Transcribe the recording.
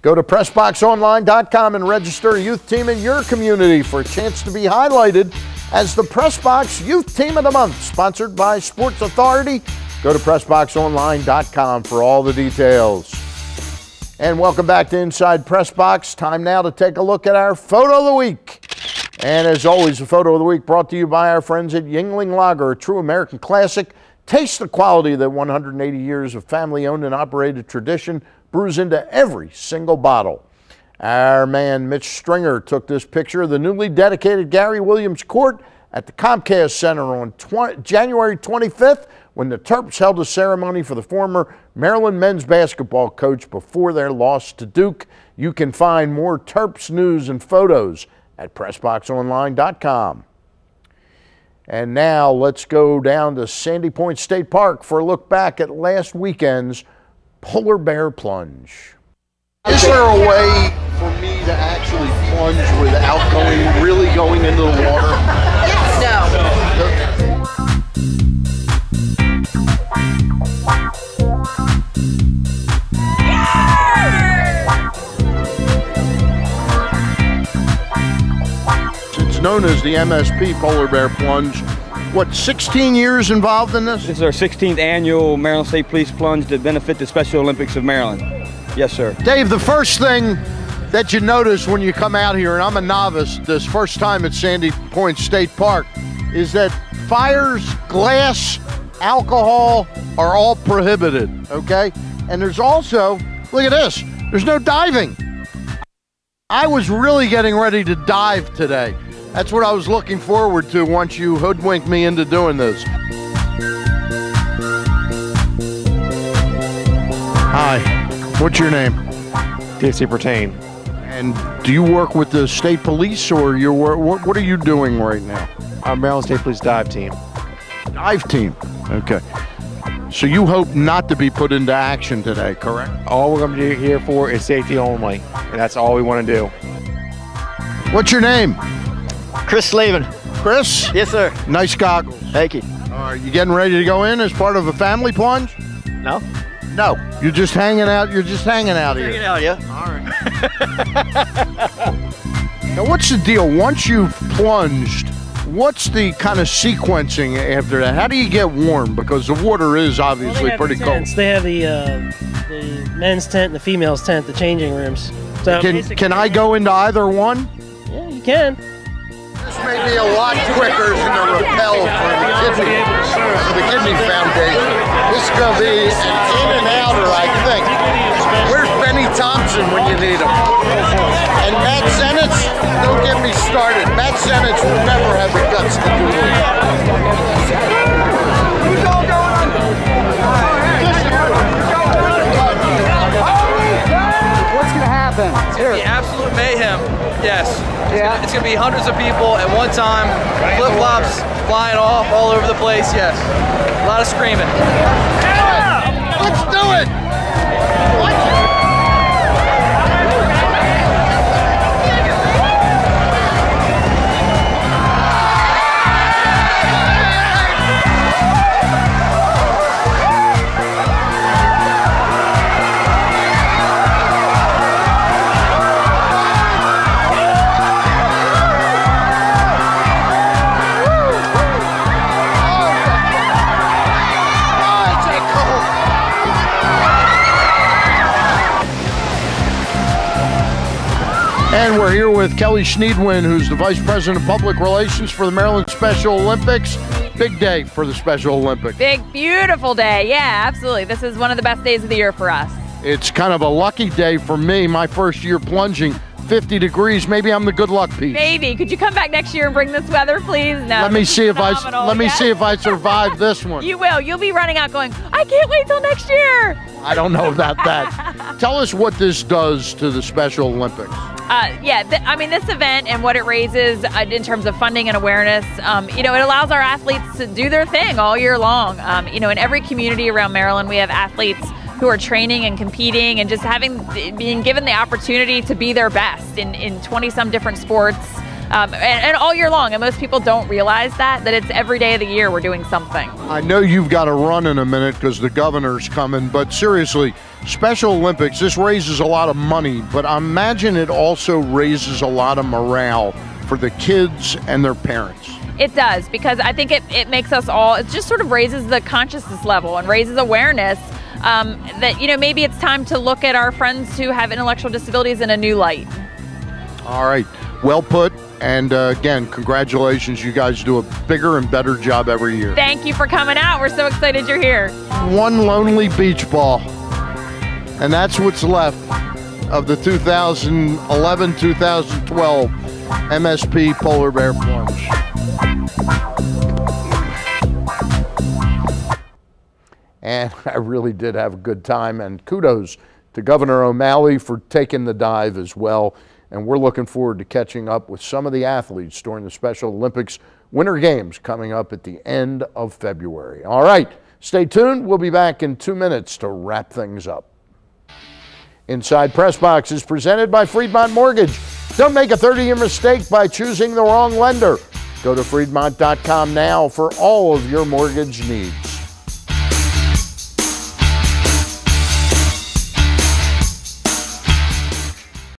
Go to PressBoxOnline.com and register a youth team in your community for a chance to be highlighted as the PressBox Youth Team of the Month, sponsored by Sports Authority. Go to PressBoxOnline.com for all the details. And welcome back to Inside PressBox. Time now to take a look at our Photo of the Week. And as always, the Photo of the Week brought to you by our friends at Yuengling Lager, a true American classic. Taste the quality that 180 years of family-owned and operated tradition brews into every single bottle. Our man Mitch Stringer took this picture of the newly dedicated Gary Williams Court at the Comcast Center on January 25th when the Terps held a ceremony for the former Maryland men's basketball coach before their loss to Duke. You can find more Terps news and photos at PressBoxOnline.com. And now let's go down to Sandy Point State Park for a look back at last weekend's Polar Bear Plunge. Is there a way for me to actually plunge without really going into the water? No. It's known as the MSP Polar Bear Plunge. What, 16 years involved in this? This is our 16th annual Maryland State Police Plunge to benefit the Special Olympics of Maryland. Yes, sir. Dave, the first thing that you notice when you come out here, and I'm a novice this first time at Sandy Point State Park, is that fires, glass, alcohol are all prohibited, okay? And there's also, look at this, there's no diving. I was really getting ready to dive today. That's what I was looking forward to once you hoodwinked me into doing this. Hi, what's your name? D.C. Pertain. And do you work with the state police, or what are you doing right now? Our Maryland State Police dive team. Dive team, okay. So you hope not to be put into action today, correct? All we're going to be here for is safety only, and that's all we want to do. What's your name? Chris Slavin. Chris? Yes, sir. Nice goggles. Thank you. Are you getting ready to go in as part of a family plunge? No. No, you're just hanging out. You're just hanging out here. Hanging out, yeah. All right. Now, what's the deal? Once you've plunged, what's the kind of sequencing after that? How do you get warm? Because the water is obviously pretty cold. They have the men's tent and the female's tent, the changing rooms. So can I go into either one? Yeah, you can. This may be a lot quicker than the rappel for the Kidney Foundation. This is going to be an in and outer, I think. Where's Benny Thompson when you need him? And Matt Zenitz, don't get me started. Matt Zenitz will never have the guts to do it. Who's all going under? What's going to happen? It's going to be absolute mayhem, yes. It's going to be hundreds of people at one time, flip-flops flying off all over the place, yes. A lot of screaming. Yeah! Let's do it! And we're here with Kelly Schneidwin, who's the Vice President of Public Relations for the Maryland Special Olympics. Big day for the Special Olympics. Big, beautiful day. Yeah, absolutely. This is one of the best days of the year for us. It's kind of a lucky day for me. My first year plunging, 50 degrees. Maybe I'm the good luck piece. Maybe. Could you come back next year and bring this weather, please? No. Let me see if I survive this one. You will. You'll be running out going, I can't wait till next year. I don't know about that. Tell us what this does to the Special Olympics. I mean, this event and what it raises in terms of funding and awareness, it allows our athletes to do their thing all year long. In every community around Maryland, we have athletes who are training and competing and just being given the opportunity to be their best in 20-some different sports. and all year long. And most people don't realize that it's every day of the year we're doing something. I know you've got to run in a minute because the governor's coming, but seriously, Special Olympics, this raises a lot of money, but I imagine it also raises a lot of morale for the kids and their parents. It does, because I think it makes us all, it just sort of raises the consciousness level and raises awareness that, maybe it's time to look at our friends who have intellectual disabilities in a new light. All right, well put. And again, congratulations. You guys do a bigger and better job every year. Thank you for coming out. We're so excited you're here. One lonely beach ball. And that's what's left of the 2011-2012 MSP Polar Bear Plunge. And I really did have a good time, and kudos to Governor O'Malley for taking the dive as well. And we're looking forward to catching up with some of the athletes during the Special Olympics Winter Games coming up at the end of February. All right, stay tuned. We'll be back in 2 minutes to wrap things up. Inside PressBox is presented by Freedmont Mortgage. Don't make a 30-year mistake by choosing the wrong lender. Go to Freedmont.com now for all of your mortgage needs.